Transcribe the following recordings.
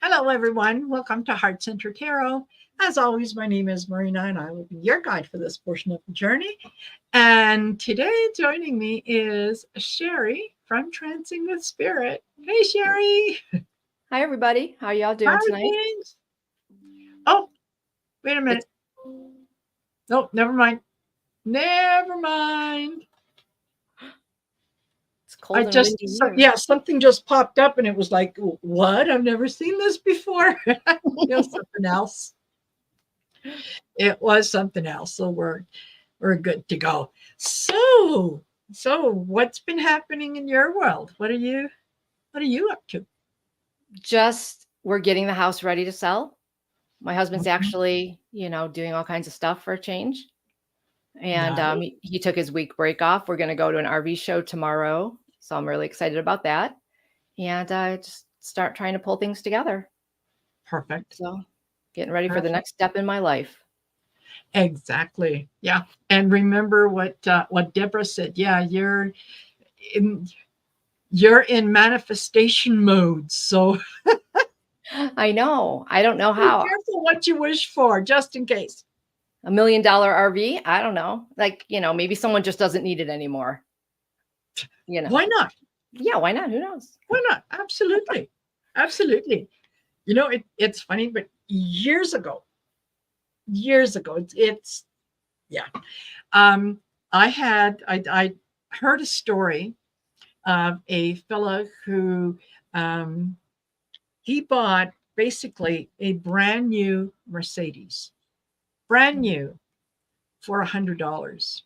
Hello, everyone. Welcome to Heart Center Tarot. As always, my name is Marina, and I will be your guide for this portion of the journey. And today, joining me is Cheri from Trancing with Spirit. Hey, Cheri. Hi, everybody. How y'all doing Hi, tonight? thanks. Oh, wait a minute. It's Nope, never mind. Never mind. cold and windy here. Something just popped up, and it was like, what? I've never seen this before. It was something else. It was something else. So we're good to go. So what's been happening in your world? What are you up to? Just we're getting the house ready to sell. My husband's Mhm. actually, doing all kinds of stuff for a change. And Nice. he took his week break off. We're going to go to an RV show tomorrow. So I'm really excited about that. And just start trying to pull things together. Perfect. So getting ready for the Perfect. next step in my life. Exactly. Yeah. And remember what Debra said. Yeah, in you're in manifestation mode. So I know. I don't know be how. careful what you wish for, just in case. $1 million RV? I don't know. Like, maybe someone just doesn't need it anymore. Why not? Yeah, why not? Who knows? Why not? Absolutely. Absolutely. It's funny, but years ago, it's yeah. I heard a story of a fella who he bought basically a brand new Mercedes, brand new, for $100.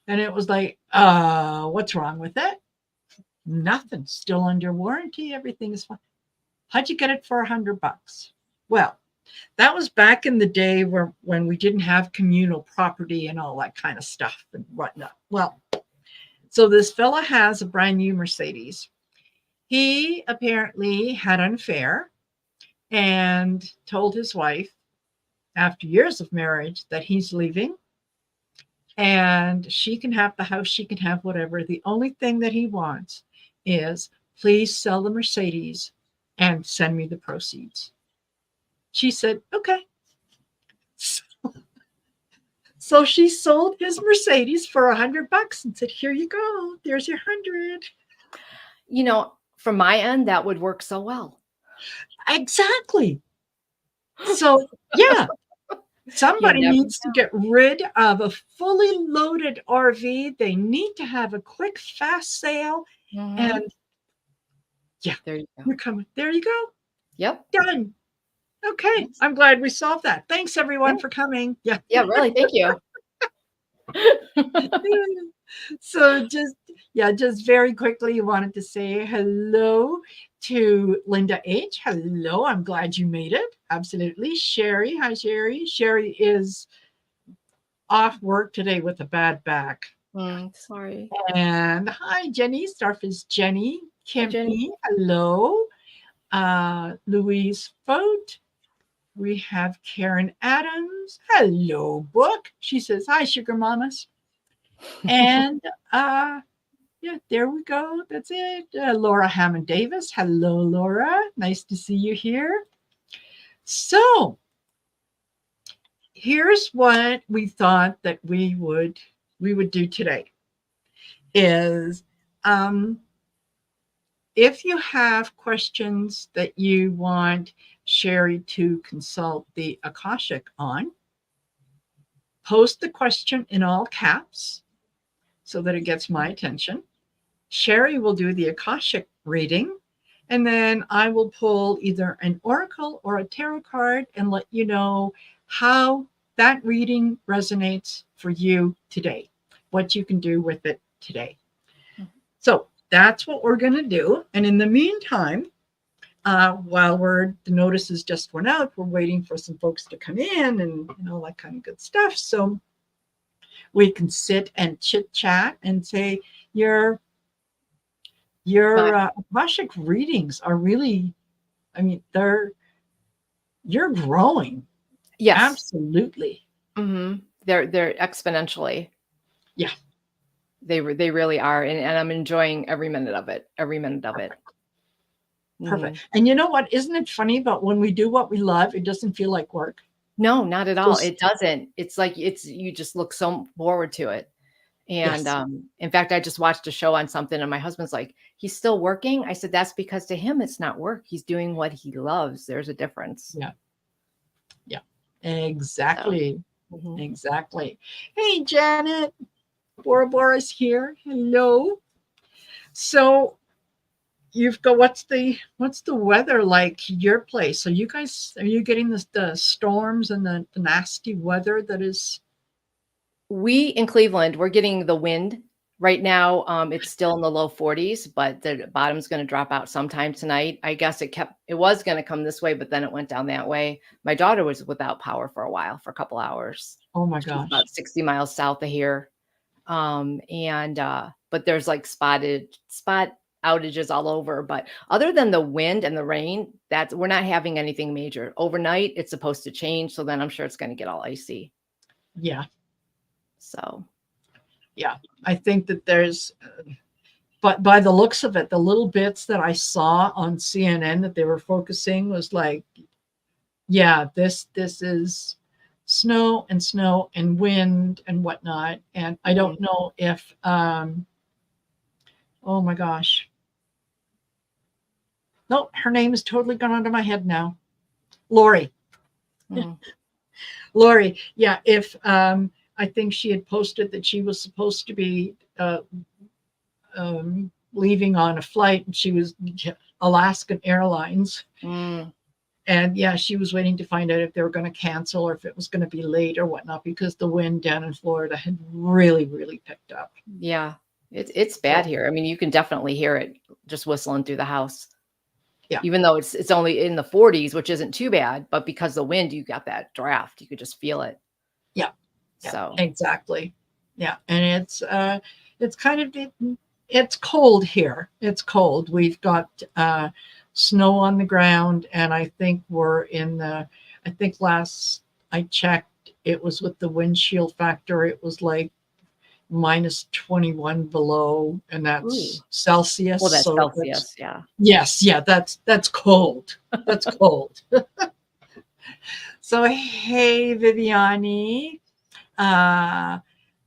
And it was like, what's wrong with it? Nothing. Still under warranty. Everything is fine. How'd you get it for $100? Well, that was back in the day when we didn't have communal property and all that kind of stuff and whatnot. Well, so this fella has a brand new Mercedes. He apparently had an affair and told his wife after years of marriage that he's leaving and she can have the house, she can have whatever. The only thing that he wants is please sell the Mercedes and send me the proceeds. She said, okay. So she sold his Mercedes for $100 and said, here you go. There's your 100. From my end, that would work so well. Exactly. So, yeah, somebody needs to get rid of a fully loaded RV. They need to have a quick, fast sale. Mhm. And yeah, There you go. you're coming. There you go. Yep. Done. Okay. Yes. I'm glad we solved that. Thanks, everyone, for coming. Yeah. Yeah, really. Thank you. So just very quickly, you wanted to say hello to Linda H. Hello, I'm glad you made it. Absolutely. Cheri, hi Cheri. Cheri is off work today with a bad back. Sorry. And hi Jenny, Starfish Jenny. Hi, Kim Jenny. E, hello. Louise Fote. We have Karen Adams. Hello, book. She says, hi, sugar mamas. And yeah, there we go. That's it. Laura Hammond Davis. Hello, Laura. Nice to see you here. So here's what we thought that we would do today is if you have questions that you want Cheri to consult the Akashic on, post the question in all caps so that it gets my attention. Cheri will do the Akashic reading, and then I will pull either an oracle or a tarot card and let you know how that reading resonates for you today, what you can do with it today. So that's what we're going to do. And in the meantime, while the notices just went out, we're waiting for some folks to come in and all that kind of good stuff. So we can sit and chit chat and say, your Akashic readings are really, I mean, you're growing. Yes. Absolutely. Mm-hmm. They're exponentially. Yeah. They really are. And I'm enjoying every minute of it. Every minute of it. Perfect. And you know what? Isn't it funny? But when we do what we love, it doesn't feel like work. No, not at all. Just, It doesn't. It's like you just look so forward to it. And yes. in fact, I just watched a show on something and my husband's like, he's still working. I said, that's because to him, it's not work. He's doing what he loves. There's a difference. Yeah. Yeah. Exactly. So, mhm. Exactly. Hey, Janet. Bora Bora's here. Hello. So you've got what's the weather like your place? Are you getting the storms and the nasty weather that is? We in Cleveland, we're getting the wind right now. It's still in the low 40s, but the bottom's going to drop out sometime tonight. I guess it was going to come this way, but then it went down that way. My daughter was without power for a while, for a couple hours. Oh my She's gosh. about 60 miles south of here. But there's like spot outages all over. But other than the wind and the rain, we're not having anything major. Overnight, it's supposed to change. So then I'm sure it's going to get all icy. Yeah. So, yeah, I think that there's, but by the looks of it, the little bits that I saw on CNN that they were focusing was like, yeah, this is snow and wind and whatnot. And I don't know if, oh my gosh. No, her name is totally gone out of my head now. Lori. Lori. Yeah. If, I think she had posted that she was supposed to be leaving on a flight, and she was Alaskan Airlines. And yeah, she was waiting to find out if they were going to cancel or if it was going to be late or whatnot, because the wind down in Florida had really, really picked up. Yeah, it's bad here. I mean, you can definitely hear it just whistling through the house. Yeah. Even though it's only in the 40s, which isn't too bad, but because of the wind, you got that draft. You could just feel it. Yeah. So exactly. Yeah. And it's kind of, it's cold here. It's cold. We've got snow on the ground, and I think last I checked, it was with the windshield factor, it was like minus 21 below, and that's Celsius. Well, that's Celsius. Yeah. Yes. Yeah. That's cold. That's cold. So, hey, Viviani.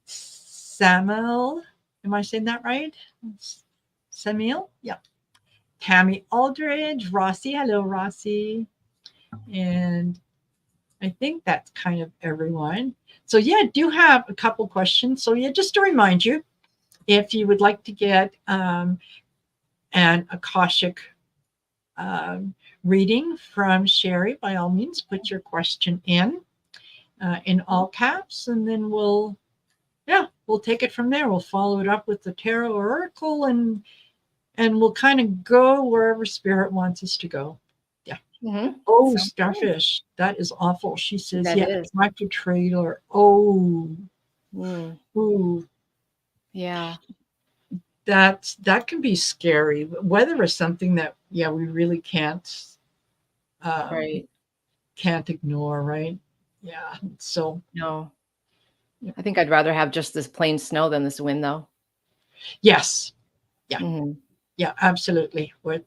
Samuel, am I saying that right? Samuel? Yeah. Tammy Aldridge, Rossi. Hello, Rossi. And I think that's kind of everyone. So yeah, I do have a couple questions. So yeah, just to remind you, if you would like to get an Akashic reading from Cheri, by all means, put your question in all caps, and then we'll take it from there. We'll follow it up with the tarot oracle, and we'll kind of go wherever spirit wants us to go. Yeah. Oh, so starfish. Cool. That is awful. She says, tractor trailer. Oh. Ooh. Yeah. That can be scary. Weather is something that, we really can't ignore, right? Yeah. So no. I think I'd rather have just this plain snow than this wind, though. Yes. Yeah. Yeah, absolutely. With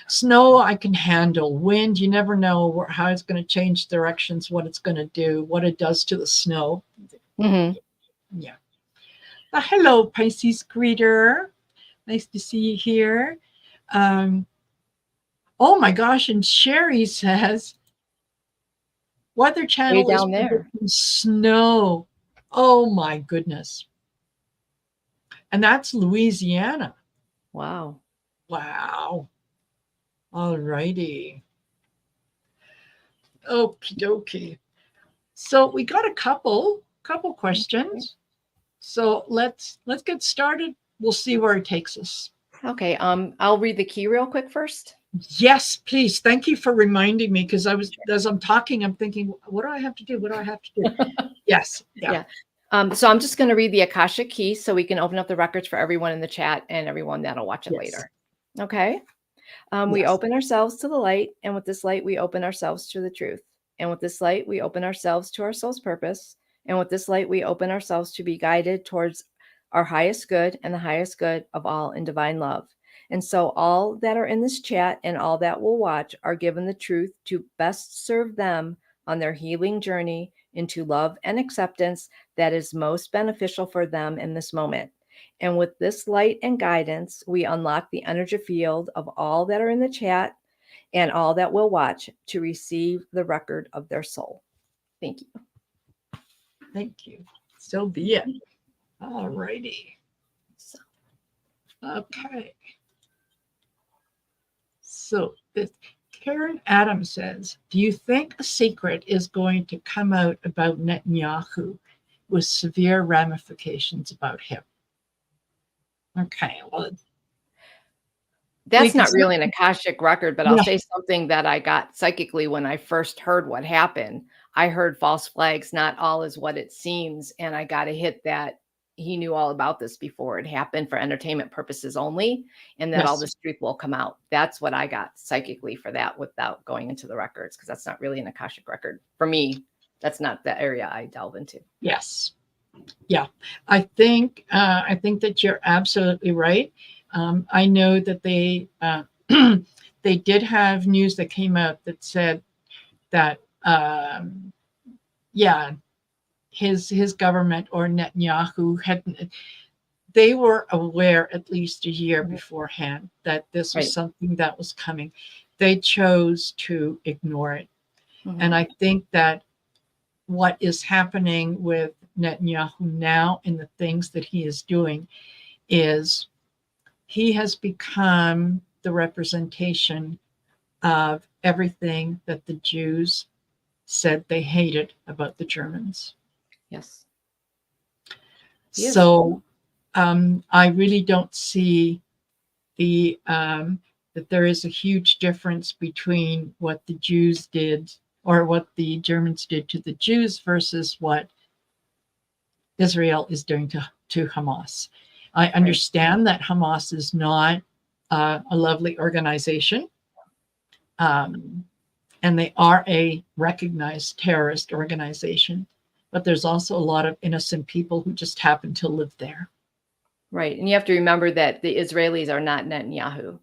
snow, I can handle. Wind, you never know how it's going to change directions, what it's going to do, what it does to the snow. Yeah. Hello, Pisces greeter. Nice to see you here. Oh my gosh, and Cheri says, Weather Channel way down there. Snow. Oh my goodness. And that's Louisiana. Wow. All righty. Okie dokie. So we got a couple questions. So let's get started. We'll see where it takes us. Okay. I'll read the key real quick first. Yes, please. Thank you for reminding me, because as I'm talking, I'm thinking, what do I have to do? Yes. Yeah. So I'm just going to read the Akashic key so we can open up the records for everyone in the chat and everyone that'll watch it later. Okay. We open ourselves to the light, and with this light, we open ourselves to the truth. And with this light, we open ourselves to our soul's purpose. And with this light, we open ourselves to be guided towards our highest good and the highest good of all in divine love. And so all that are in this chat and all that will watch are given the truth to best serve them on their healing journey into love and acceptance that is most beneficial for them in this moment. And with this light and guidance, we unlock the energy field of all that are in the chat and all that will watch to receive the record of their soul. Thank you. Thank you. So be it. All righty. Okay. So Karen Adams says, do you think a secret is going to come out about Netanyahu with severe ramifications about him? Okay, well, that's not really an Akashic record, but I'll Yeah. say something that I got psychically when I first heard what happened. I heard false flags, not all is what it seems. And I got a hit that he knew all about this before it happened for entertainment purposes only, and that all Yes. this truth will come out. That's what I got psychically for that without going into the records, because that's not really an Akashic record. For me, that's not the area I delve into. Yes. Yeah. I think that you're absolutely right. I know that they they did have news that came out that said that yeah, his government or Netanyahu they were aware at least a year beforehand that this was something that was coming. They chose to ignore it. And I think that what is happening with Netanyahu now and the things that he is doing is he has become the representation of everything that the Jews said they hated about the Germans. Yes. So I really don't see that there is a huge difference between what the Jews did or what the Germans did to the Jews versus what Israel is doing to Hamas. I understand that Hamas is not a lovely organization, and they are a recognized terrorist organization, but there's also a lot of innocent people who just happen to live there. Right. And you have to remember that the Israelis are not Netanyahu.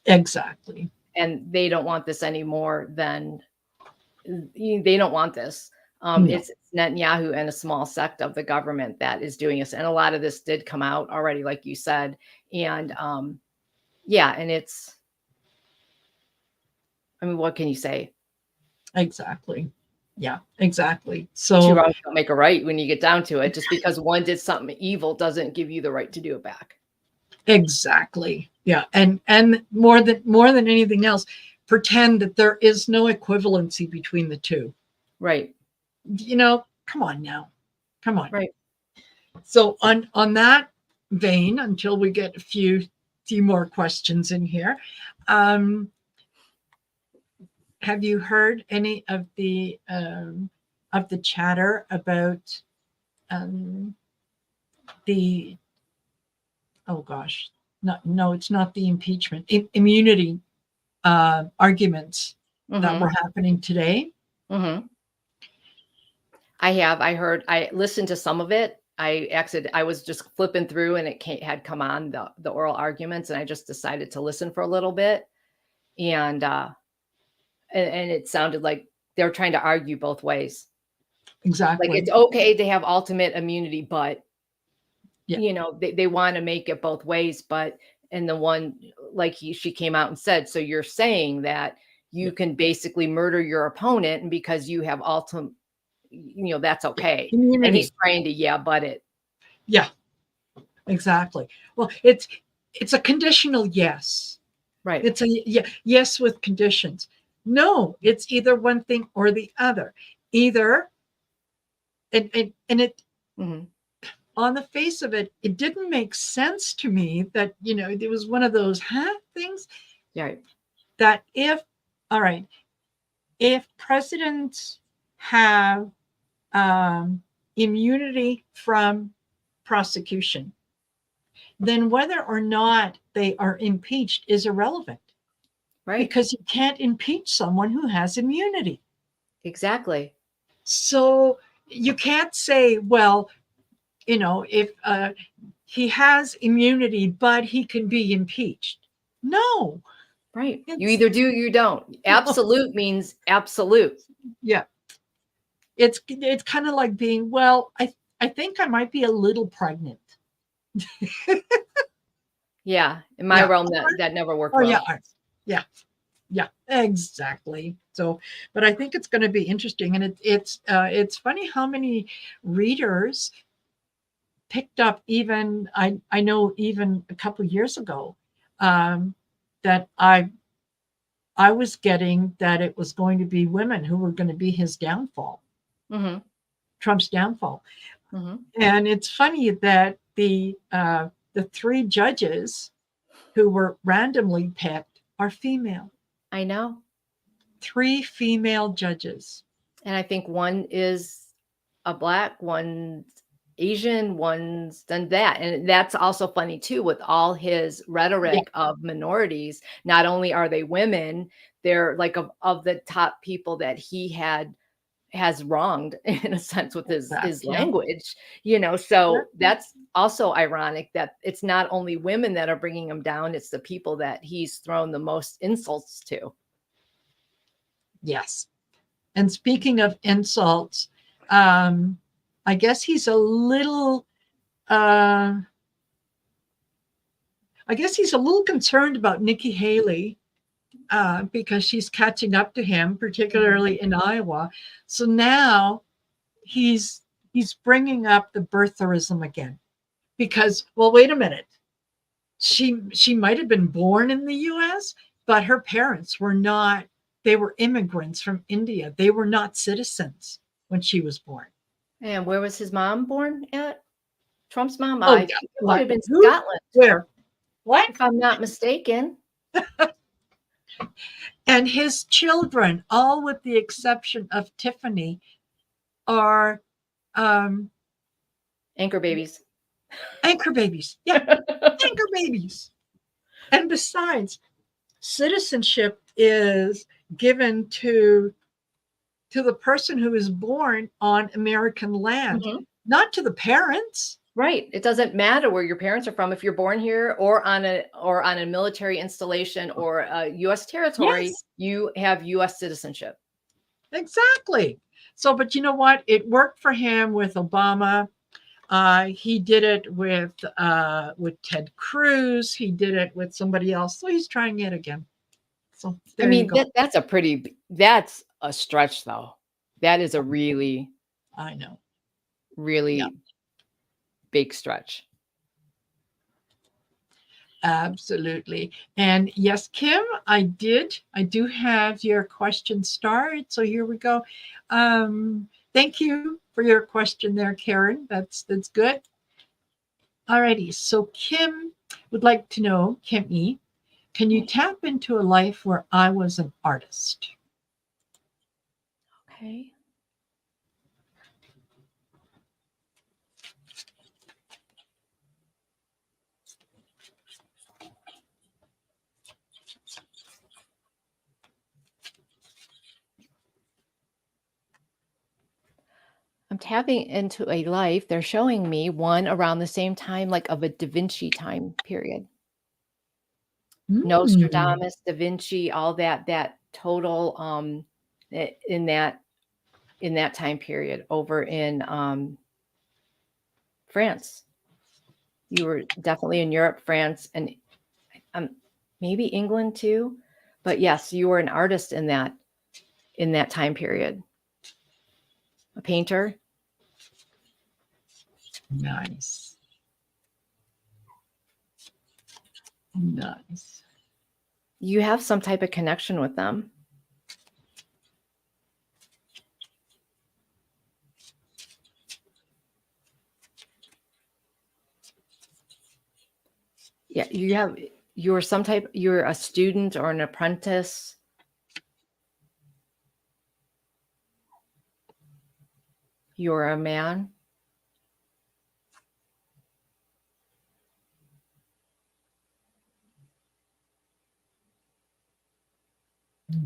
Exactly. And they don't want this any more than they don't want this. No. It's Netanyahu and a small sect of the government that is doing this. And a lot of this did come out already, like you said. And yeah, and it's, I mean, what can you say? Exactly. Yeah, exactly. So two wrongs don't make a right when you get down to it. Just because one did something evil doesn't give you the right to do it back. Exactly. Yeah. And more than anything else, pretend that there is no equivalency between the two. Right. You know, come on now. Come on. Right. So on that vein, until we get a few more questions in here, have you heard any of the chatter about the oh gosh, no, it's not the impeachment, immunity arguments that were happening today? I listened to some of it. I was just flipping through and it had come on the oral arguments, and I just decided to listen for a little bit. And it sounded like they were trying to argue both ways. Exactly. Like it's okay to have ultimate immunity, but you know, they want to make it both ways. But and the one, like she came out and said, so you're saying that you can basically murder your opponent, and because you have ultimate, you know, that's okay. Immunity. And he's trying to butt it. Yeah, exactly. Well, it's a conditional yes. Right. It's a yes with conditions. No, it's either one thing or the other. Either, and it on the face of it, it didn't make sense to me that, you know, there was one of those things. Right. That if presidents have immunity from prosecution, then whether or not they are impeached is irrelevant. Right. Because you can't impeach someone who has immunity. Exactly. So you can't say, well, you know, if he has immunity, but he can be impeached. No. Right. You either do, you don't. Absolute means absolute. Yeah. It's kind of like being, well, I think I might be a little pregnant. Yeah. In my realm, that never worked well. Yeah, exactly. So, but I think it's going to be interesting, and it's funny how many readers picked up. Even I know even a couple of years ago that I was getting that it was going to be women who were going to be his downfall, Trump's downfall. And it's funny that the 3 judges who were randomly picked are female. I know. 3 female judges. And I think one is a Black, one's Asian, one's done that. And that's also funny too, with all his rhetoric of minorities. Not only are they women, they're like of the top people that he has wronged in a sense with his language, so that's also ironic that it's not only women that are bringing him down, it's the people that he's thrown the most insults to. Yes. And speaking of insults, I guess he's a little concerned about Nikki Haley because she's catching up to him, particularly in Iowa. So now he's bringing up the birtherism again, because, well, wait a minute. She might have been born in the U.S., but her parents were not. They were immigrants from India. They were not citizens when she was born. And where was his mom born at? Trump's mom? Oh, I think it would have been Scotland. Where? What? If I'm not mistaken. And his children, all with the exception of Tiffany, are anchor babies. Anchor babies. Yeah. Anchor babies. And besides, citizenship is given to the person who is born on American land, not to the parents. Right. It doesn't matter where your parents are from. If you're born here or on a military installation or a U.S. territory, you have U.S. citizenship. Exactly. So, but you know what? It worked for him with Obama. He did it with Ted Cruz. He did it with somebody else. So he's trying it again. So I mean, that's a stretch, though. That is a really, really big stretch. Absolutely. And yes, Kim, I do have your question started. So here we go. Thank you for your question there, Karen. That's good. All righty. So Kim would like to know, Kim E., can you tap into a life where I was an artist? Okay. I'm tapping into a life. They're showing me one around the same time, like of a Da Vinci time period. Nostradamus, Da Vinci, all that total in that time period over in France. You were definitely in Europe, France, and maybe England too. But yes, you were an artist in that time period. A painter. Nice. You have some type of connection with them. Yeah, you're a student or an apprentice. You're a man.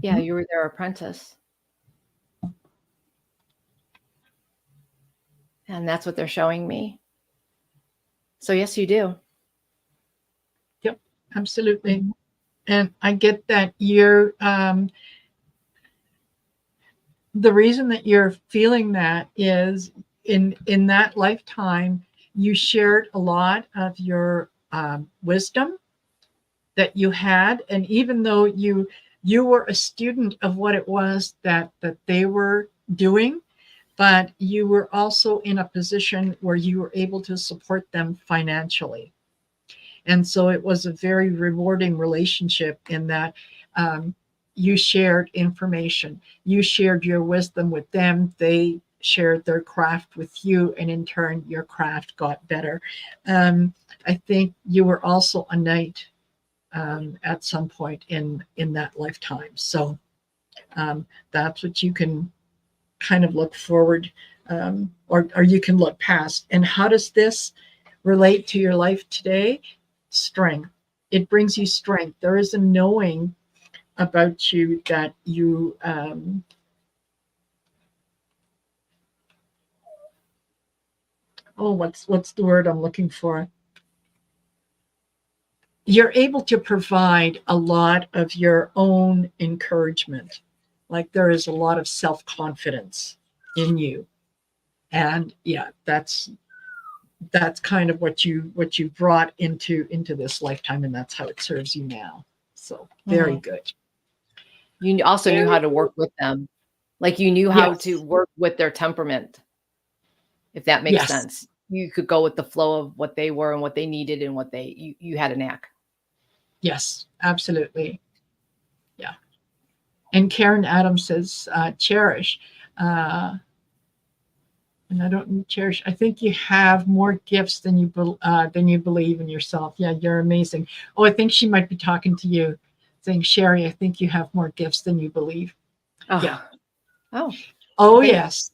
Yeah, you were their apprentice. And that's what they're showing me. So yes, you do. Yep, absolutely. And I get that you're the reason that you're feeling that is in that lifetime you shared a lot of your wisdom that you had, and even though you were a student of what it was that they were doing, but you were also in a position where you were able to support them financially. And so it was a very rewarding relationship in that you shared information, you shared your wisdom with them, they shared their craft with you, and in turn, your craft got better. I think you were also a knight at some point in that lifetime. So that's what you can kind of look forward, or you can look past. And how does this relate to your life today? Strength. It brings you strength. There is a knowing about you that you what's the word I'm looking for? You're able to provide a lot of your own encouragement. Like there is a lot of self-confidence in you. And yeah, that's kind of what you brought into this lifetime, and that's how it serves you now. So very good. You also knew how to work with them. Like you knew how to work with their temperament, if that makes sense. You could go with the flow of what they were and what they needed and what you had a knack. Yes, absolutely. Yeah. And Karen Adams says, cherish. And I don't cherish. I think you have more gifts than you believe in yourself. Yeah, you're amazing. Oh, I think she might be talking to you, saying, Cheri, I think you have more gifts than you believe. Oh. Yeah. Oh, yes.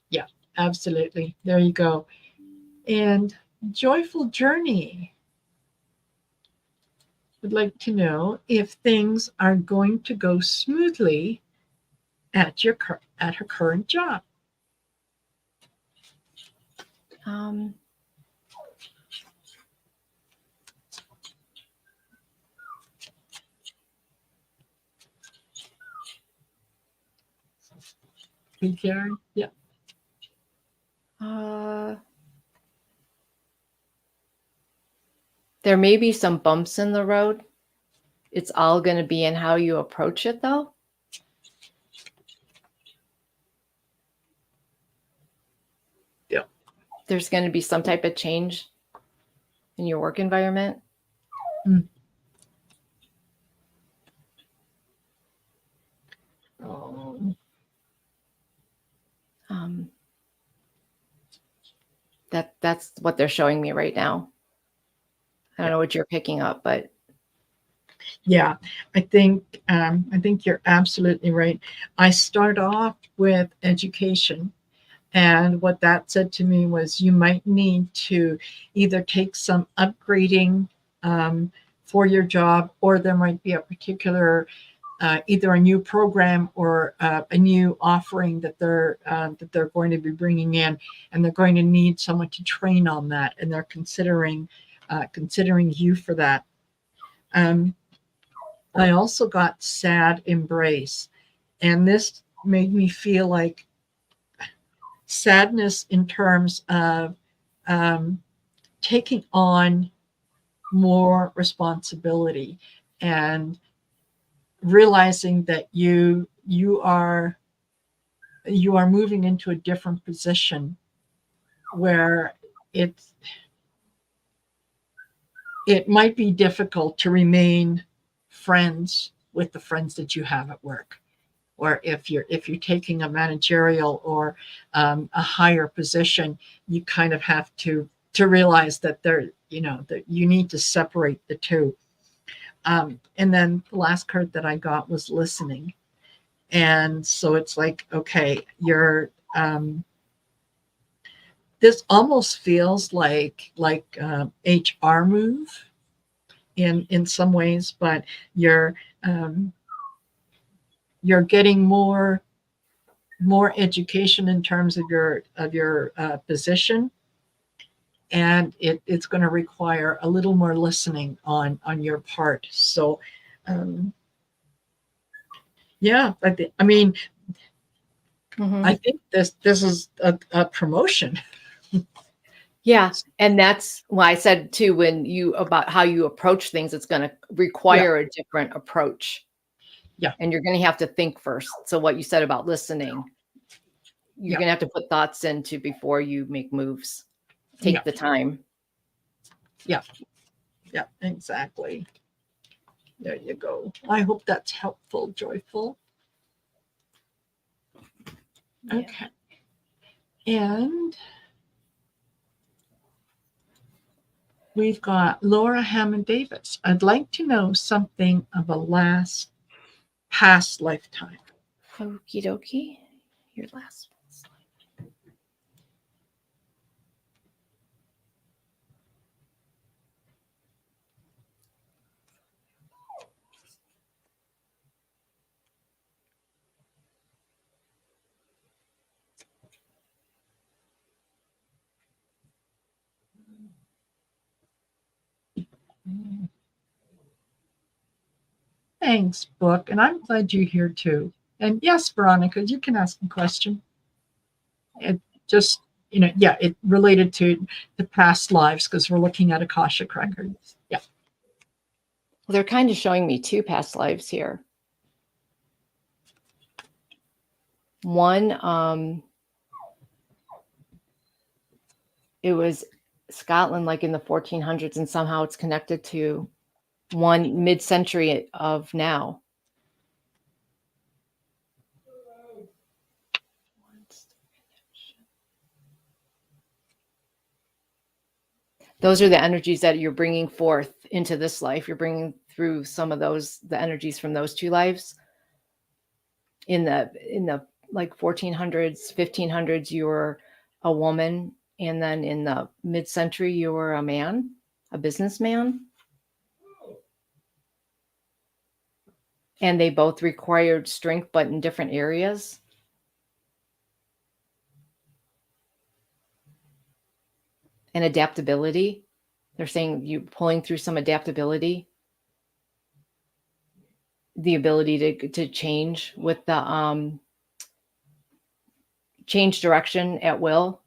Yeah, absolutely. There you go. And joyful journey. Would like to know if things are going to go smoothly at her current job. Hey, Karen. Yeah. There may be some bumps in the road. It's all going to be in how you approach it, though. Yeah. There's going to be some type of change in your work environment. That's what they're showing me right now. I don't know what you're picking up, but yeah, I think you're absolutely right. I start off with education, and what that said to me was you might need to either take some upgrading for your job, or there might be a particular either a new program or a new offering that they're going to be bringing in, and they're going to need someone to train on that, and they're considering you for that. I also got sad embrace, and this made me feel like sadness in terms of taking on more responsibility and realizing that you are moving into a different position where it might be difficult to remain friends with the friends that you have at work, or if you're taking a managerial or a higher position, you kind of have to realize that that you need to separate the two. And then the last card that I got was listening. And so it's like, okay, you're this almost feels like HR move in some ways, but you're getting more education in terms of your position, and it's going to require a little more listening on your part. So yeah, I mean, I think this is a promotion. Yeah. And that's why I said too, when you about how you approach things, it's going to require a different approach. Yeah. And you're going to have to think first. So what you said about listening, you're going to have to put thoughts into before you make moves. Take the time. Yeah. Yeah, exactly. There you go. I hope that's helpful, Joyful. Okay. And we've got Laura Hammond Davis. I'd like to know something of a past lifetime. Okie dokie. Your last one. Thanks, Book. And I'm glad you're here too. And yes, Veronica, you can ask a question. It just, it related to the past lives because we're looking at Akashic records. Yeah. Well, they're kind of showing me 2 past lives here. One, it was Scotland, like in the 1400s, and somehow it's connected to one mid-century of now. Those are the energies that you're bringing forth into this life. You're bringing through some of the energies from those 2 lives. In the like 1400s, 1500s, you were a woman. And then in the mid-century, you were a man, a businessman. And they both required strength, but in different areas. And adaptability. They're saying you pulling through some adaptability. The ability to change with the change direction at will.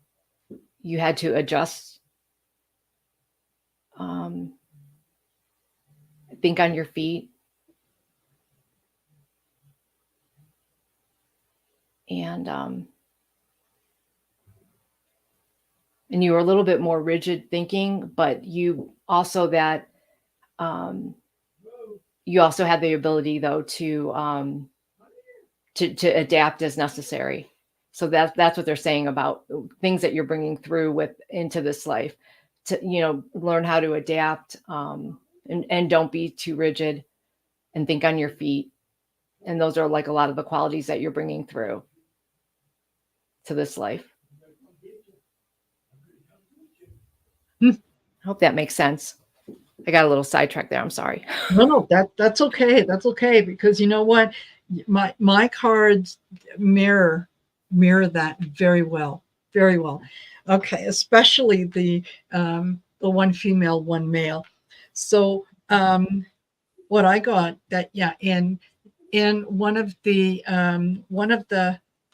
You had to adjust. Think on your feet. And you were a little bit more rigid thinking, but you also had the ability though to adapt as necessary. So that's what they're saying about things that you're bringing through into this life, to learn how to adapt, and don't be too rigid, and think on your feet. And those are like a lot of the qualities that you're bringing through to this life. I hope that makes sense. I got a little sidetracked there. I'm sorry. No, that's okay. That's okay, because you know what, my cards mirror that very well, very well. Okay, especially the one female, one male. So what I got that in one of the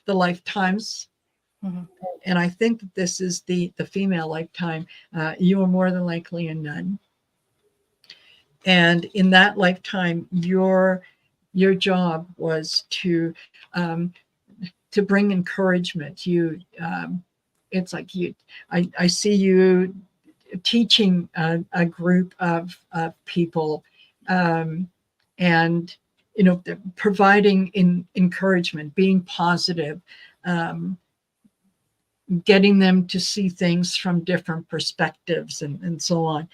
lifetimes. Mm-hmm. And I think that this is the female lifetime. You are more than likely a nun. And in that lifetime, your job was to bring encouragement. It's like I see you teaching a group of people, and providing encouragement, being positive, getting them to see things from different perspectives, and so on.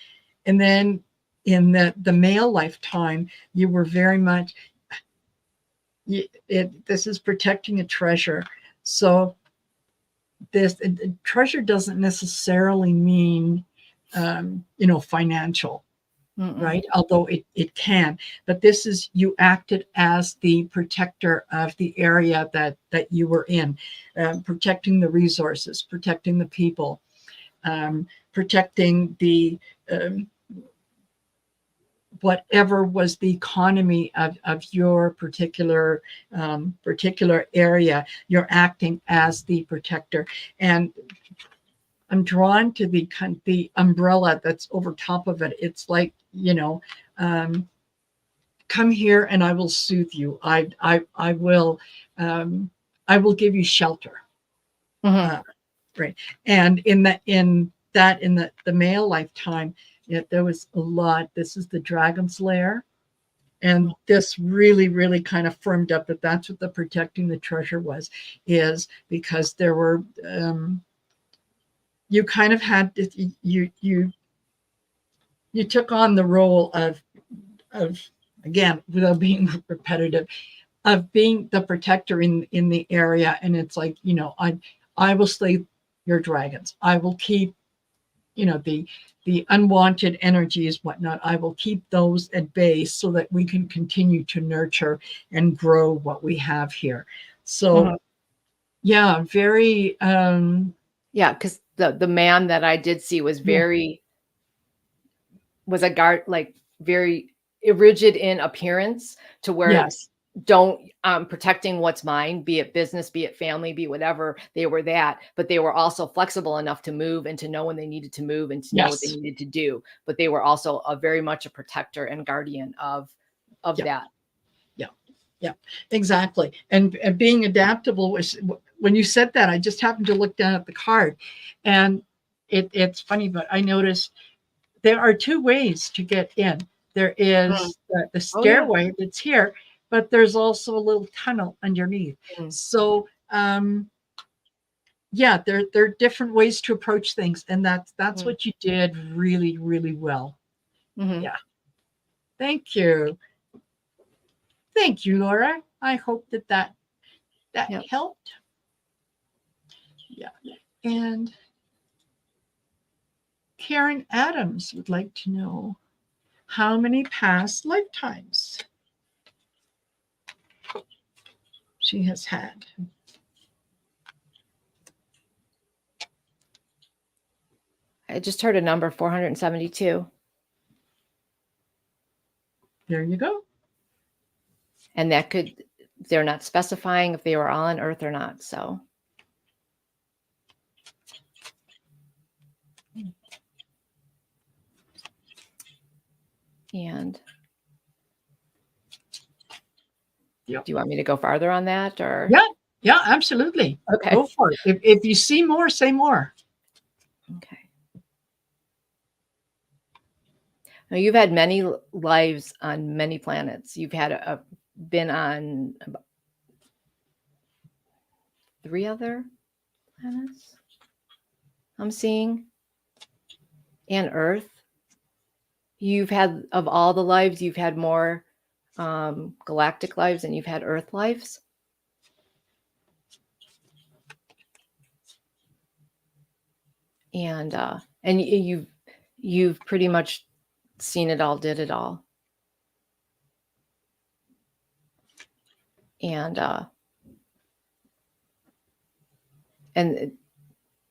And then in the male lifetime, you were very much, this is protecting a treasure. So this treasure doesn't necessarily mean financial. Mm-mm. Right? Although it can, but this is, you acted as the protector of the area that you were in, protecting the resources, protecting the people, protecting the whatever was the economy of your particular area. You're acting as the protector. And I'm drawn to the umbrella that's over top of it. It's like, come here and I will soothe you. I will give you shelter. Right. And in the male lifetime, there was a lot. This is the dragon's lair. And this really, really kind of firmed up that that's what the protecting the treasure is because there were, you kind of had, you took on the role of, again, without being repetitive, of being the protector in the area. And it's like, I will slay your dragons. I will keep, the unwanted energies, whatnot. I will keep those at bay so that we can continue to nurture and grow what we have here. So, yeah, very. Yeah, because the man that I did see was was a guard, like very rigid in appearance, to where Yes. don't protecting what's mine, be it business, be it family, be whatever, they were that, but they were also flexible enough to move and to know when they needed to move and to know what they needed to do. But they were also very much a protector and guardian of that. Yeah, exactly. And being adaptable was, when you said that, I just happened to look down at the card, and it's funny, but I noticed there are two ways to get in. There is the stairway that's here, but there's also a little tunnel underneath. So, yeah, there are different ways to approach things, and that's what you did really, really well. Yeah. Thank you. Thank you, Laura. I hope that helped. Yeah. And Karen Adams would like to know how many past lifetimes she has had. I just heard a number, 472. There you go. And that they're not specifying if they were all on Earth or not. So. And do you want me to go farther on that, or? Yeah, absolutely. Okay. Go for it. If you see more, say more. Okay. Now, you've had many lives on many planets. You've had been on 3 other planets, I'm seeing, and Earth. You've had, of all the lives, you've had more galactic lives than you've had Earth lives. And you've pretty much seen it all, did it all. And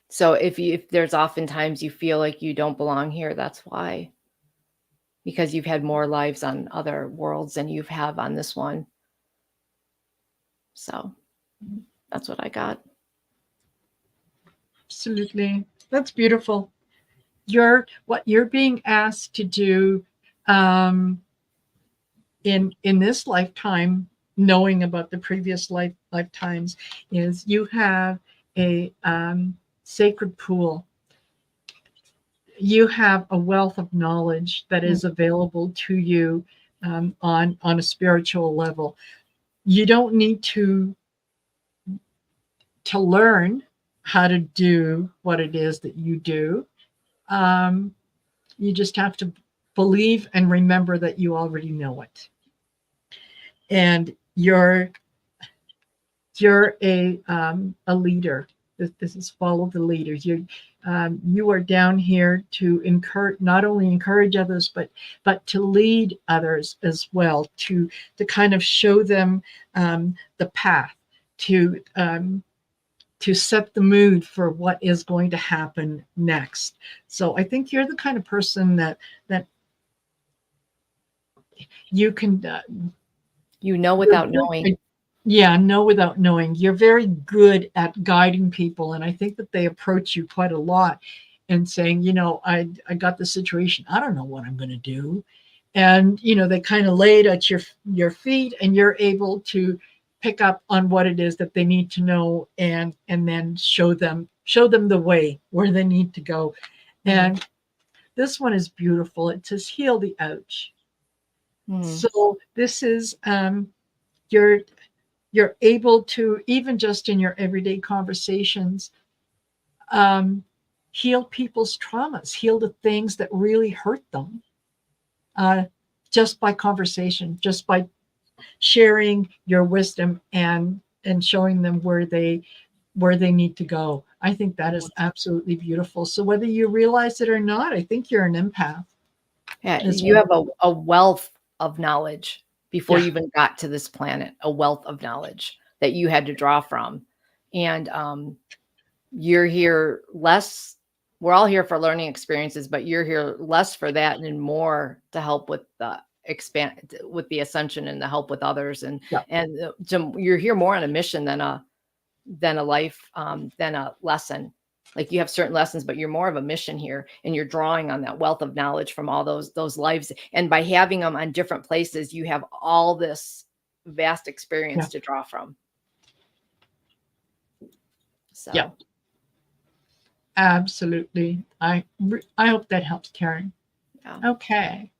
so if there's oftentimes you feel like you don't belong here, that's why. Because you've had more lives on other worlds than you have on this one. So that's what I got. Absolutely. That's beautiful. What you're being asked to do in this lifetime, knowing about the previous lifetimes, is you have a sacred pool. You have a wealth of knowledge that is available to you on a spiritual level. You don't need to learn how to do what it is that you do. You just have to believe and remember that you already know it. And you're a leader. This is follow the leaders. You are down here to not only encourage others, but to lead others as well, to kind of show them the path, to to set the mood for what is going to happen next. So I think you're the kind of person that you can without knowing. Yeah, know without knowing. You're very good at guiding people, and I think that they approach you quite a lot and saying, I got the situation. I don't know what I'm going to do. And they kind of lay it at your feet, and you're able to pick up on what it is that they need to know, and then show them the way where they need to go. And this one is beautiful. It says heal the ouch. So this is you're able to, even just in your everyday conversations, heal people's traumas, heal the things that really hurt them, just by conversation, just by sharing your wisdom and showing them where they need to go. I think that is absolutely beautiful. So whether you realize it or not, I think you're an empath. Yeah, you have a wealth of knowledge before you even got to this planet, a wealth of knowledge that you had to draw from. And you're here less, we're all here for learning experiences, but you're here less for that and more to help with the ascension and the help with others. And you're here more on a mission than a life, than a lesson. Like you have certain lessons, but you're more of a mission here, and you're drawing on that wealth of knowledge from all those lives. And by having them on different places, you have all this vast experience to draw from. So, yeah, absolutely. I hope that helps, Karen. Yeah. Okay.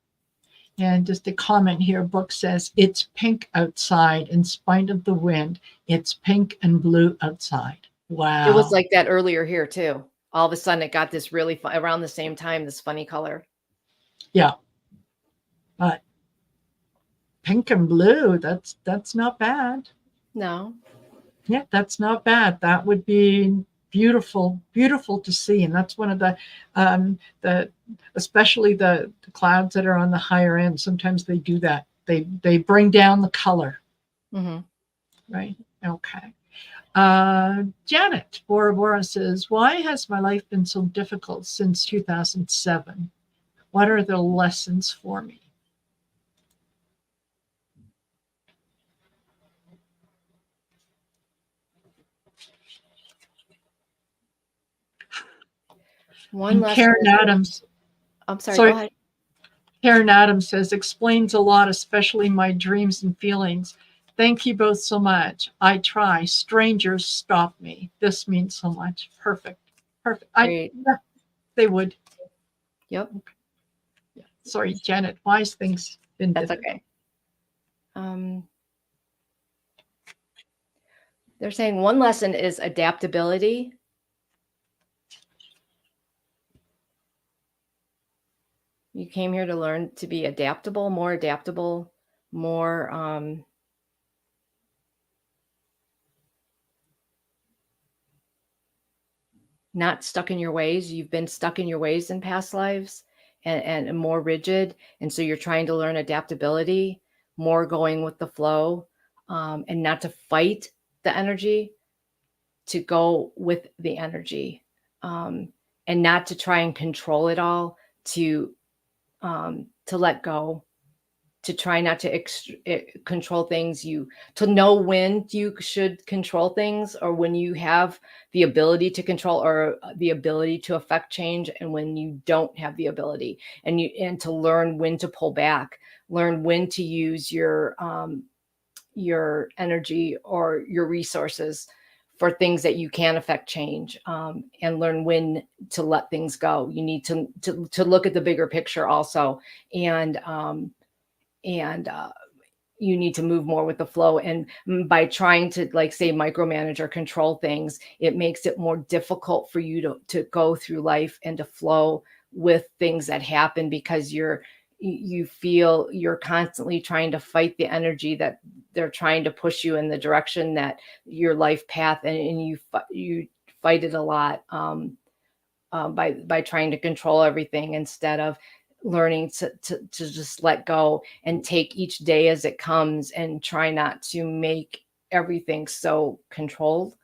And just a comment here, book says, it's pink outside in spite of the wind. It's pink and blue outside. Wow. It was like that earlier here too. All of a sudden it got this really fun, around the same time, this funny color. Yeah. But pink and blue, that's not bad. No. Yeah, that's not bad. That would be beautiful to see. And that's one of the especially the clouds that are on the higher end. Sometimes they do that. They bring down the color. Right. Okay. Janet Bora Bora says, why has my life been so difficult since 2007? What are the lessons for me? Karen Adams. I'm sorry, go ahead. Karen Adams says, explains a lot, especially my dreams and feelings. Thank you both so much. I try. Strangers stop me. This means so much. Perfect. Yeah, they would. Yep. Yeah. Sorry, Janet. Why's things been That's difficult? Okay. They're saying one lesson is adaptability. You came here to learn to be adaptable, more not stuck in your ways. You've been stuck in your ways in past lives and more rigid. And so you're trying to learn adaptability, more going with the flow, and not to fight the energy, to go with the energy, and not to try and control it all, to let go, to try not to control things, to know when you should control things, or when you have the ability to control or the ability to affect change, and when you don't have the ability, and to learn when to pull back, learn when to use your energy or your resources for things that you can affect change, and learn when to let things go. You need to look at the bigger picture also, and you need to move more with the flow. And by trying to, like, say, micromanage or control things, it makes it more difficult for you to go through life and to flow with things that happen, because you feel you're constantly trying to fight the energy that they're trying to push you in the direction that your life path, and you fight it a lot, by trying to control everything, instead of learning to just let go and take each day as it comes, and try not to make everything so controlled.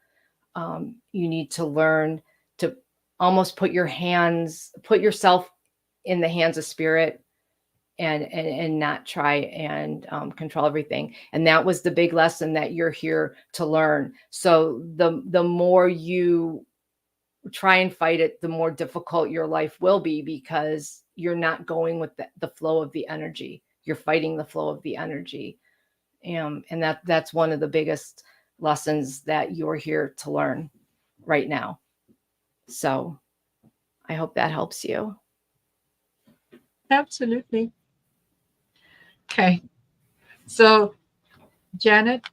You need to learn to almost put yourself in the hands of spirit, and not try and control everything. And that was the big lesson that you're here to learn. So the more you try and fight it, the more difficult your life will be, because you're not going with the flow of the energy. You're fighting the flow of the energy. And that's one of the biggest lessons that you're here to learn right now. So I hope that helps you. Absolutely. Okay. So, Janet,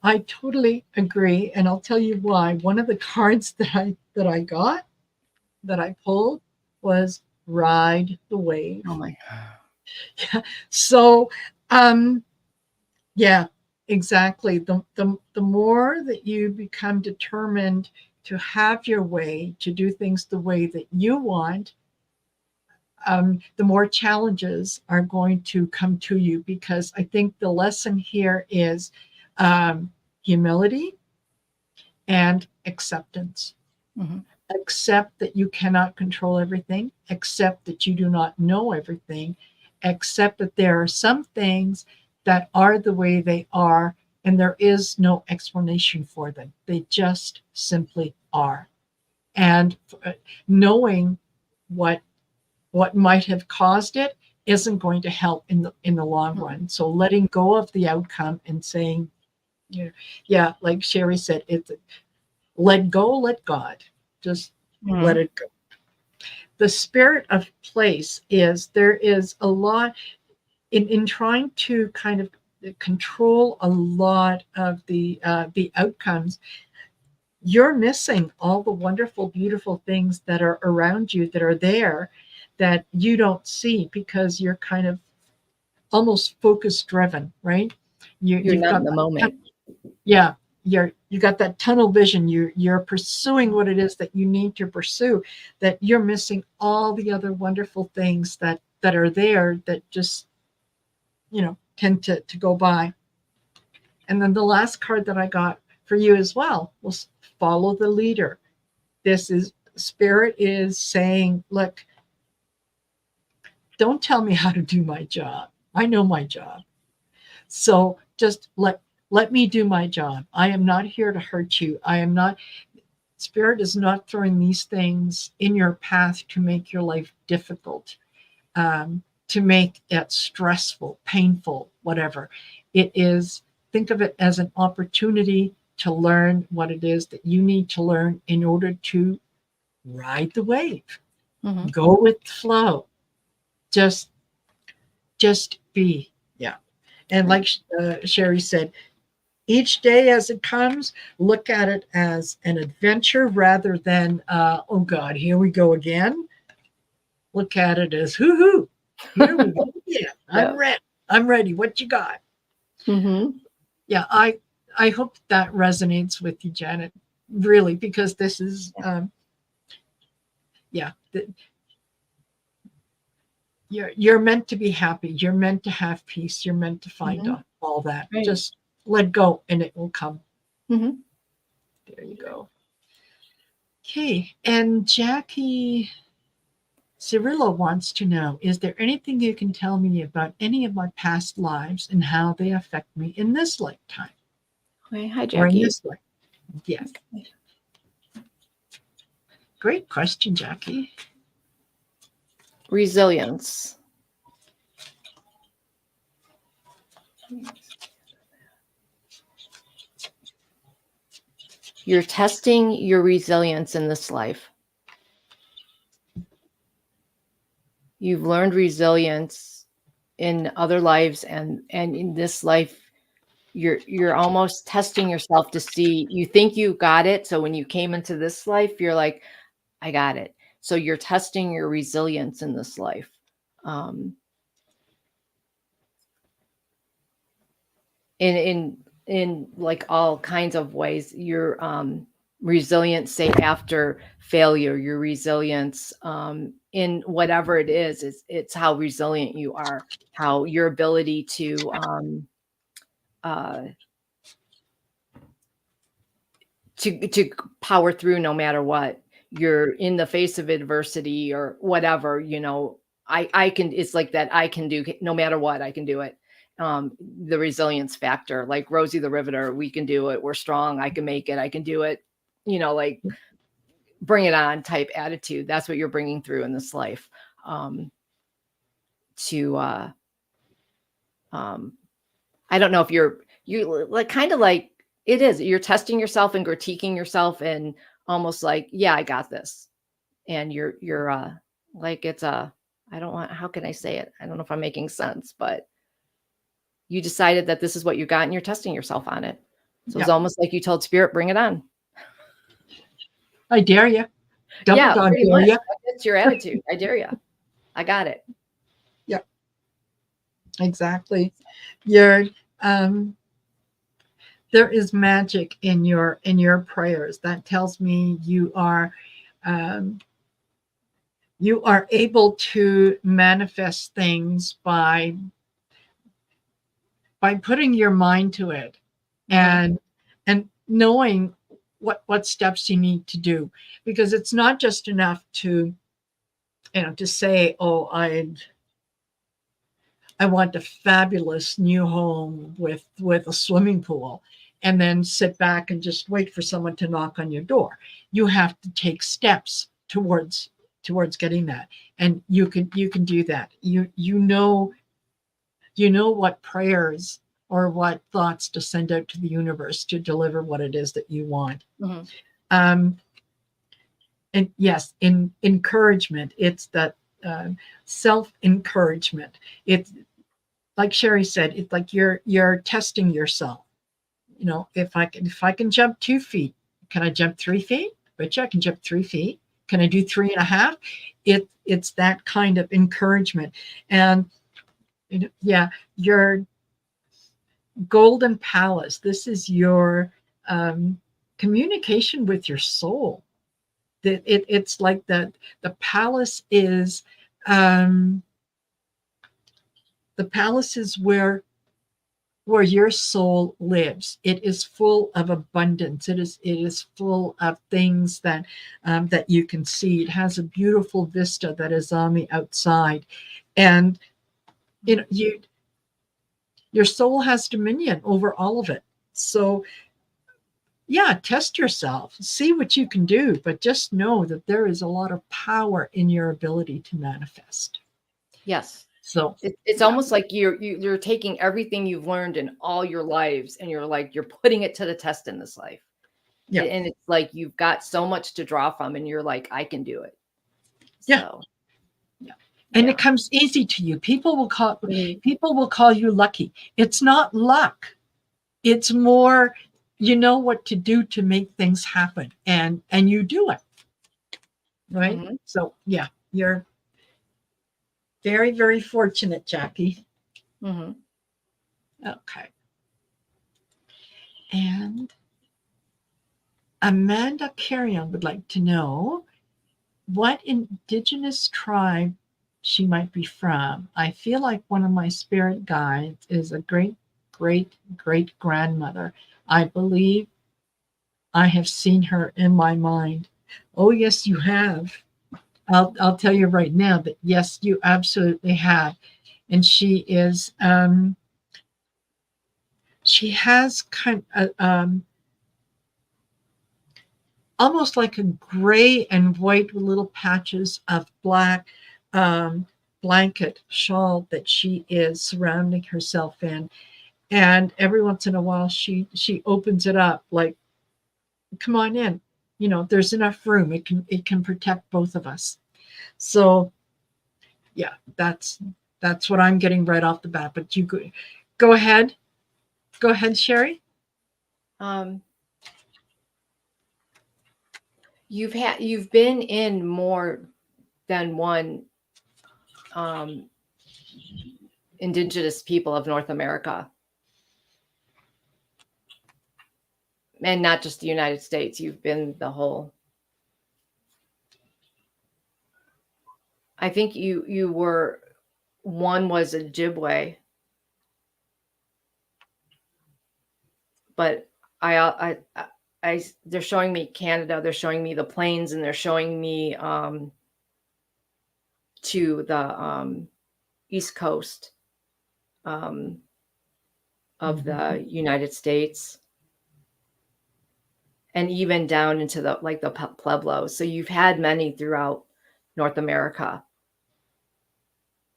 I totally agree, and I'll tell you why. One of the cards that I pulled was ride the wave. Oh my. So, yeah, exactly. The more that you become determined to have your way, to do things the way that you want, the more challenges are going to come to you, because I think the lesson here is humility and acceptance. Mm-hmm. Accept that you cannot control everything, accept that you do not know everything, accept that there are some things that are the way they are, and there is no explanation for them. They just simply are. And knowing what might have caused it isn't going to help in the long run. So letting go of the outcome and saying, yeah, like Cheri said, it's let go, let God, just let it go. The spirit of place is, there is a lot in trying to kind of control a lot of the outcomes. You're missing all the wonderful, beautiful things that are around you, that are there, that you don't see, because you're kind of almost focus driven, right? You're not in the moment. Yeah, you got that tunnel vision. You're pursuing what it is that you need to pursue, that you're missing all the other wonderful things that are there, that just tend to go by. And then the last card that I got for you as well was follow the leader. This is spirit is saying, look, don't tell me how to do my job. I know my job. So just let me do my job. I am not here to hurt you. Spirit is not throwing these things in your path to make your life difficult, to make it stressful, painful, whatever. It is, think of it as an opportunity to learn what it is that you need to learn in order to ride the wave. Mm-hmm. Go with the flow. Just be. Yeah. And like Cheri said, each day as it comes, look at it as an adventure rather than, oh God, here we go again. Look at it as, hoo-hoo, here we go again. I'm ready. I'm ready. What you got? Mm-hmm. Yeah, I hope that resonates with you, Janet, really, because this is, you're meant to be happy. You're meant to have peace. You're meant to find all that. Right. Just let go and it will come. Mm-hmm. There you go. Okay. And Jackie Cirillo wants to know, is there anything you can tell me about any of my past lives and how they affect me in this lifetime? Okay. Hi, Jackie. Or in this life? Yes. Okay. Great question, Jackie. Resilience. You're testing your resilience in this life. You've learned resilience in other lives, and in this life, you're almost testing yourself to see, you think you got it. So when you came into this life, you're like, I got it. So you're testing your resilience in this life. In like all kinds of ways, your resilience, say after failure, your resilience in whatever it is, it's how resilient you are, how your ability to power through no matter what. You're in the face of adversity or whatever, I can, it's like that. I can do, no matter what, I can do it. The resilience factor, like Rosie the Riveter, we can do it. We're strong. I can make it. I can do it. Like bring it on type attitude. That's what you're bringing through in this life. I don't know if you like kind of like it is. You're testing yourself and critiquing yourself and almost like, yeah, I got this. And you're like, it's how can I say it? I don't know if I'm making sense, but you decided that this is what you got and you're testing yourself on it. So it's almost like you told Spirit, bring it on. I dare you. Double dog dare you. That's your attitude. I dare you. I got it. Yep. Exactly. You're there is magic in your prayers. That tells me you are able to manifest things by putting your mind to it and knowing what steps you need to do, because it's not just enough to say, oh, I want a fabulous new home with a swimming pool, and then sit back and just wait for someone to knock on your door. You have to take steps towards getting that, and you can do that. You know what prayers or what thoughts to send out to the universe to deliver what it is that you want. And yes, in encouragement, it's that self-encouragement. It's like Cheri said, it's like you're testing yourself. If I can jump 2 feet, can I jump 3 feet? Bet you I can jump 3 feet. Can I do 3.5? It's that kind of encouragement. And your golden palace. This is your communication with your soul. It's like the palace is where your soul lives. It is full of abundance. It is full of things that you can see. It has a beautiful vista that is on the outside, and your soul has dominion over all of it. So test yourself, see what you can do, but just know that there is a lot of power in your ability to manifest. Yes. So it's almost like you're taking everything you've learned in all your lives and you're putting it to the test in this life. Yeah. And it's like you've got so much to draw from and you're like, I can do it. So and it comes easy to you. People will call you lucky. It's not luck. It's more, you know what to do to make things happen, and you do it. Right? So you're very, very fortunate, Jackie. Okay. And Amanda Carrion would like to know what Indigenous tribe she might be from. I feel like one of my spirit guides is a great, great, great grandmother. I believe I have seen her in my mind. Oh, yes, you have. I'll tell you right now that yes, you absolutely have. And she is she has kind of almost like a gray and white with little patches of black blanket shawl that she is surrounding herself in. And every once in a while she opens it up like, come on in. There's enough room. It can protect both of us. So that's what I'm getting right off the bat. But you go ahead. Go ahead, Cheri. You've been in more than one Indigenous people of North America. And not just the United States. You've been the whole. I think you were, one was Ojibwe, but they're showing me Canada, they're showing me the plains, and they're showing me to the East Coast of the United States, and even down into the Pueblos. So you've had many throughout North America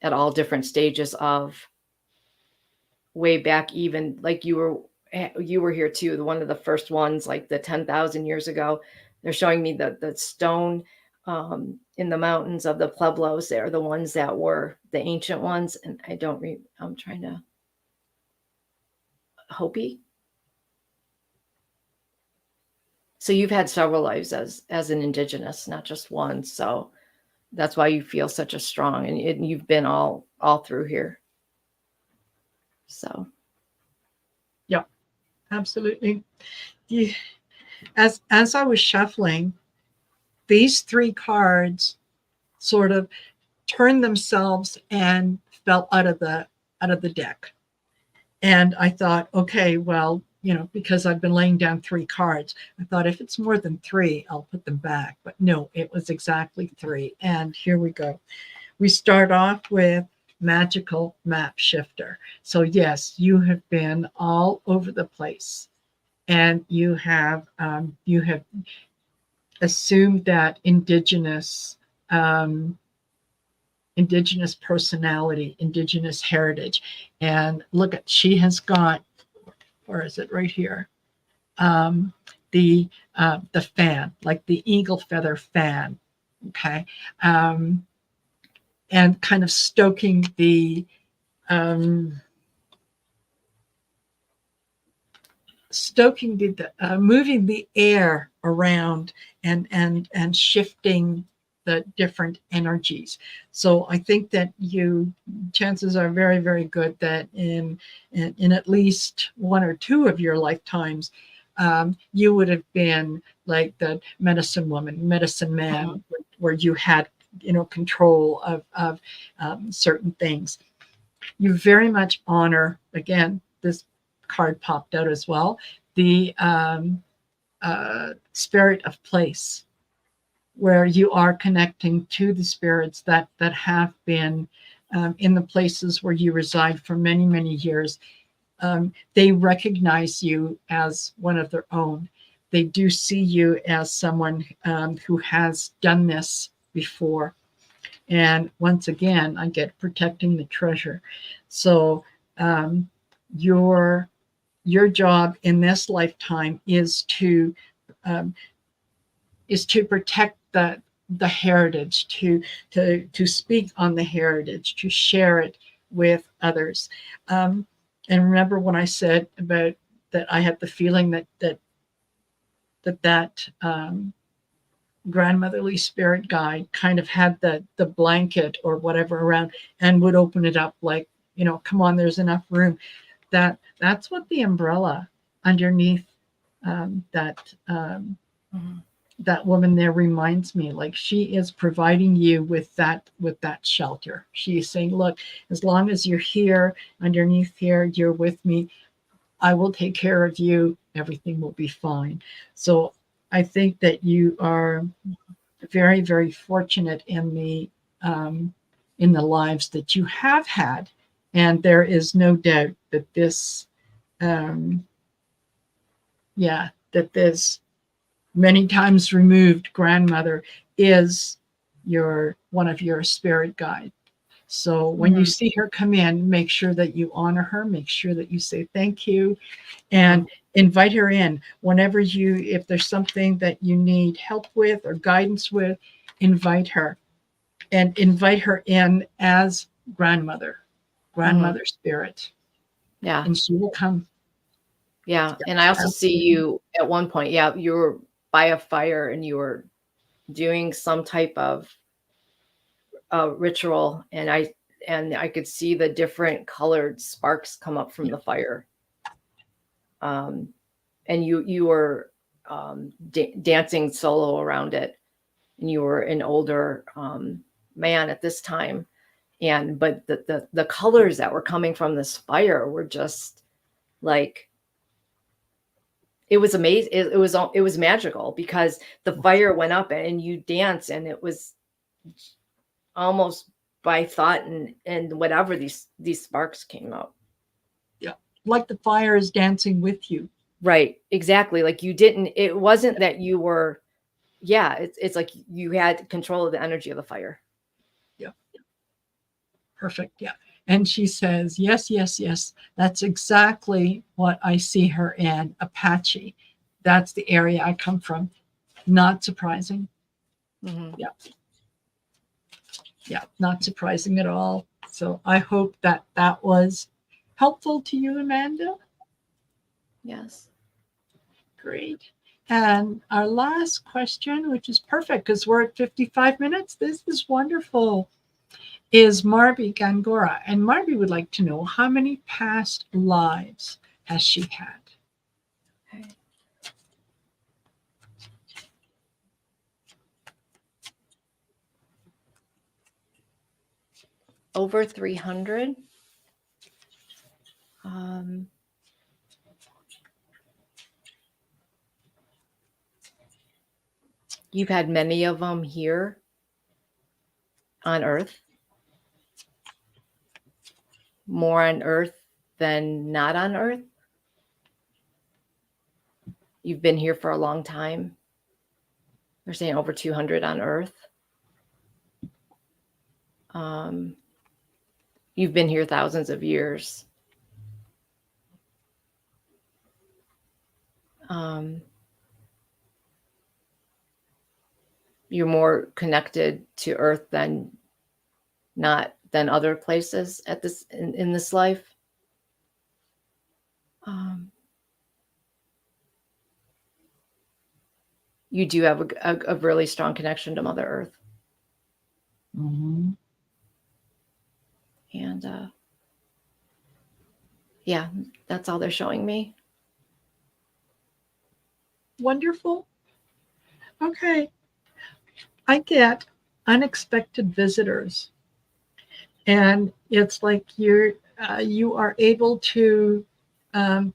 at all different stages of way back, even like you were here too, one of the first ones, like the 10,000 years ago. They're showing me the stone in the mountains of the Pueblos. They're the ones that were the ancient ones. And I'm trying to Hopi. So you've had several lives as an Indigenous, not just one. So that's why you feel such a strong, and you've been all through here. So. Yeah, absolutely. As I was shuffling, these 3 cards sort of turned themselves and fell out of the deck. And I thought, okay, well, because I've been laying down 3 cards, I thought if it's more than 3, I'll put them back. But no, it was exactly 3. And here we go. We start off with Magical Map Shifter. So yes, you have been all over the place, and you have assumed that Indigenous personality, Indigenous heritage. And look at, she has got, or is it right here? The fan, like the eagle feather fan. Okay. And kind of stoking the moving the air around and shifting the different energies. So I think that chances are very, very good that in at least 1 or 2 of your lifetimes, you would have been like the medicine woman, medicine man, where you had, control of certain things. You very much honor, again, this card popped out as well, the spirit of place, where you are connecting to the spirits that have been in the places where you reside for many, many years. They recognize you as one of their own. They do see you as someone who has done this before. And once again, I get protecting the treasure. So your job in this lifetime is to protect the heritage, to speak on the heritage, to share it with others. And remember when I said about that, I had the feeling that grandmotherly spirit guide kind of had the blanket or whatever around and would open it up like, come on, there's enough room. That's what the umbrella underneath that woman there reminds me. Like, she is providing you with that shelter. She is saying, look, as long as you're here, underneath here, you're with me, I will take care of you. Everything will be fine. So I think that you are very, very fortunate in the lives that you have had. And there is no doubt that this, that this many times removed grandmother is one of your spirit guides. So when you see her come in, make sure that you honor her, make sure that you say thank you, and invite her in whenever if there's something that you need help with or guidance with, invite her, and invite her in as grandmother spirit. Yeah. And she will come. Yeah. And I also see you at one point, you were by a fire and you were doing some type of ritual, and I could see the different colored sparks come up from the fire. And you were dancing solo around it, and you were an older man at this time, but the colors that were coming from this fire were just like it was amazing. It was magical because the fire went up and you danced, and it was almost by thought and whatever these sparks came up. Yeah. Like the fire is dancing with you. Right. Exactly. Like it wasn't that you were, it's like you had control of the energy of the fire. Yeah. Perfect. Yeah. And she says, yes, yes, yes. That's exactly what I see her in, Apache. That's the area I come from. Not surprising. Mm-hmm. Yeah. Yeah. Not surprising at all. So I hope that was helpful to you, Amanda. Yes. Great. And our last question, which is perfect because we're at 55 minutes. This is wonderful. Is Marby Gangora. And Marby would like to know, how many past lives has she had? Okay. Over 300. You've had many of them here on Earth. More on Earth than not on Earth. You've been here for a long time. They're saying over 200 on Earth. You've been here thousands of years. You're more connected to Earth than other places at this in this life. You do have a really strong connection to Mother Earth. Mm-hmm. And yeah, that's all they're showing me. Wonderful. Okay. I get unexpected visitors. And it's like you are able to, I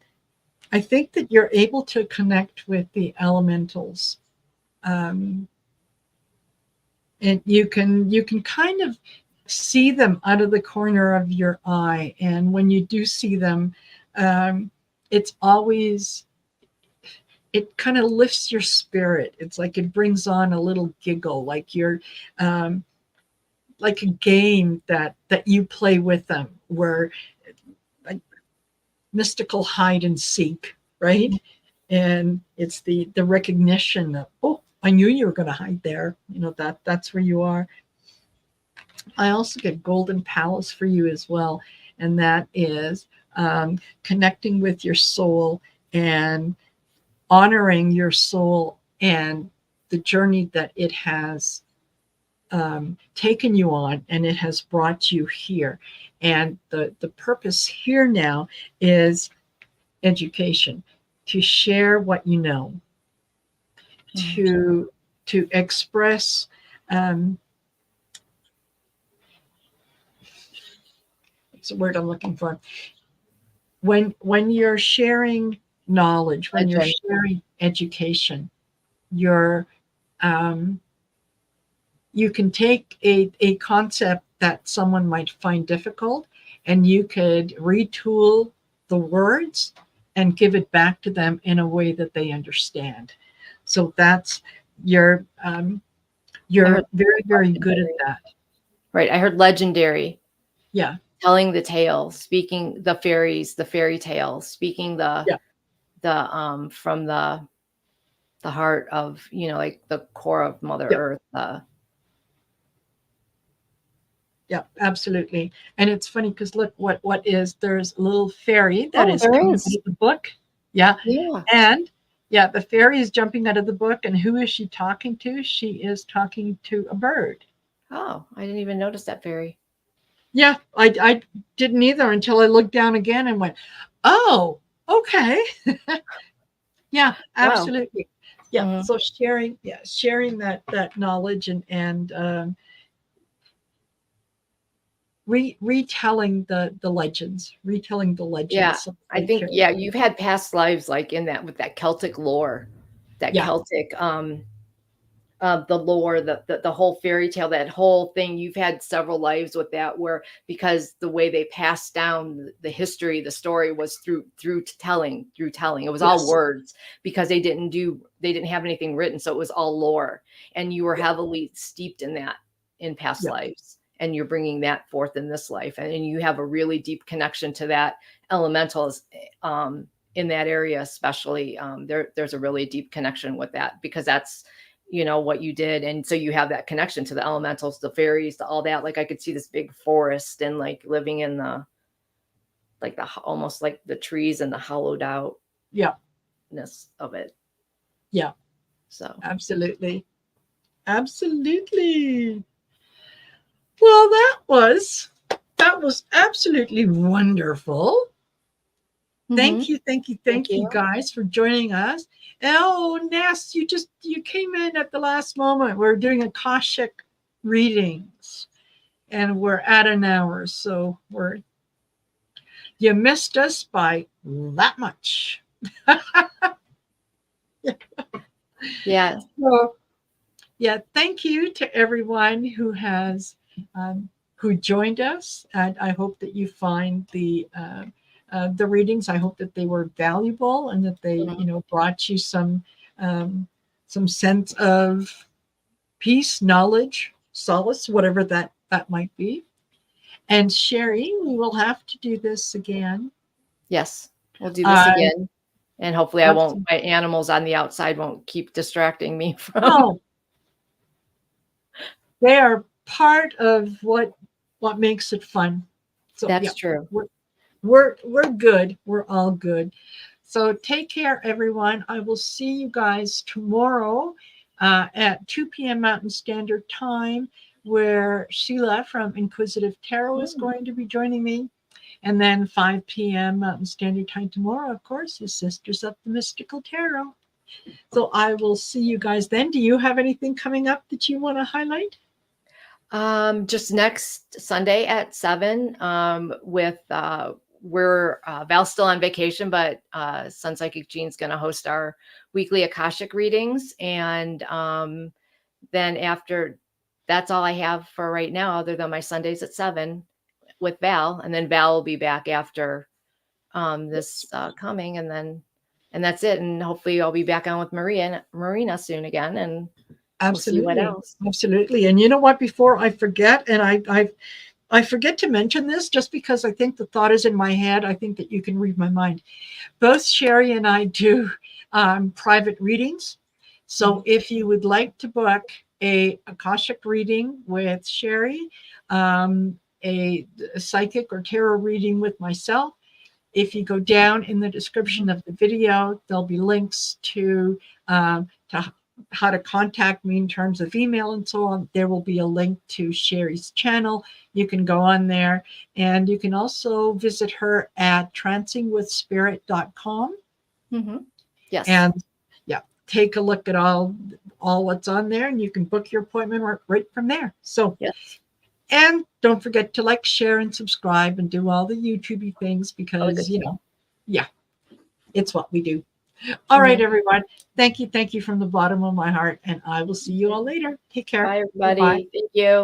think that you're able to connect with the elementals. And you can kind of see them out of the corner of your eye. And when you do see them, it's always, it kind of lifts your spirit. It's like it brings on a little giggle, like you're like a game that you play with them, where like mystical hide and seek, right? And it's the recognition of, oh, I knew you were going to hide there. You know, that's where you are. I also get Golden Palace for you as well, and that is connecting with your soul and honoring your soul and the journey that it has taken you on, and it has brought you here. And the purpose here now is education, to share what you know, to express it's a word I'm looking for. When you're sharing knowledge, when you're sharing education, you're you can take a concept that someone might find difficult, and you could retool the words and give it back to them in a way that they understand. So that's you're very, very good at that. Right. I heard legendary. Yeah. Telling the tale, speaking the fairies, the fairy tale, speaking the from the heart of, like the core of Mother Earth. Yeah, absolutely. And it's funny because look, what is, there's a little fairy that is coming out of the book. Yeah. And the fairy is jumping out of the book. And who is she talking to? She is talking to a bird. Oh, I didn't even notice that fairy. Yeah, I didn't either until I looked down again and went, oh, okay. Yeah, absolutely. Wow. Yeah. Mm-hmm. So sharing that knowledge and retelling the legends, retelling the Yeah, legends. I think, yeah, you've had past lives like in that with that Celtic lore, that Yeah. Celtic, the lore, the whole fairy tale, that whole thing. You've had several lives with that, where because the way they passed down the history, the story was through telling. It was all Yes. words, because they didn't have anything written, so it was all lore, and you were Yeah. heavily steeped in that in past Yeah. lives, and you're bringing that forth in this life, and you have a really deep connection to that elementals. In that area especially, there's a really deep connection with that, because that's what you did. And so you have that connection to the elementals, the fairies, to all that. Like, I could see this big forest and like living in the, like the, almost like the trees and the hollowed outness Yeah. of it. Yeah. So Absolutely. Absolutely. Well, that was absolutely wonderful. Thank you, thank you guys for joining us. Oh, Ness, you came in at the last moment. We're doing Akashic readings, and we're at an hour, so you missed us by that much. yeah. So, yeah, thank you to everyone who has who joined us, and I hope that you find the readings. I hope that they were valuable, and that they brought you some sense of peace, knowledge, solace, whatever that might be. And Cheri, we will have to do this again. Yes, we'll do this again, and hopefully Absolutely. my animals on the outside won't keep distracting me from. No, they are part of what makes it fun. So that's true. We're good. We're all good. So take care, everyone. I will see you guys tomorrow at 2 p.m. Mountain Standard Time, where Sheila from Inquisitive Tarot is going to be joining me. And then 5 p.m. Mountain Standard Time tomorrow, of course, is Sisters of the Mystical Tarot. So I will see you guys then. Do you have anything coming up that you want to highlight? Just next Sunday at 7, with Val's still on vacation, but Sun Psychic Jean's going to host our weekly Akashic readings. And then after, that's all I have for right now, other than my Sundays at 7 with Val. And then Val will be back after this coming, and that's it. And hopefully I'll be back on with Marina soon again, and Absolutely. we'll see what else. Absolutely. And you know what, before I forget, and I forget to mention this just because I think the thought is in my head. I think that you can read my mind. Both Cheri and I do private readings. So if you would like to book a Akashic reading with Cheri, a psychic or tarot reading with myself, if you go down in the description of the video, there'll be links to how to contact me in terms of email and so on. There will be a link to Cheri's channel. You can go on there, and you can also visit her at trancingwithspirit.com. Yes. And yeah, take a look at all what's on there, and you can book your appointment right from there. So yes. And don't forget to like, share, and subscribe, and do all the YouTube things, because, yeah, it's what we do. All right, everyone. Thank you from the bottom of my heart, and I will see you all later. Take care. Bye, everybody. Bye-bye. Thank you.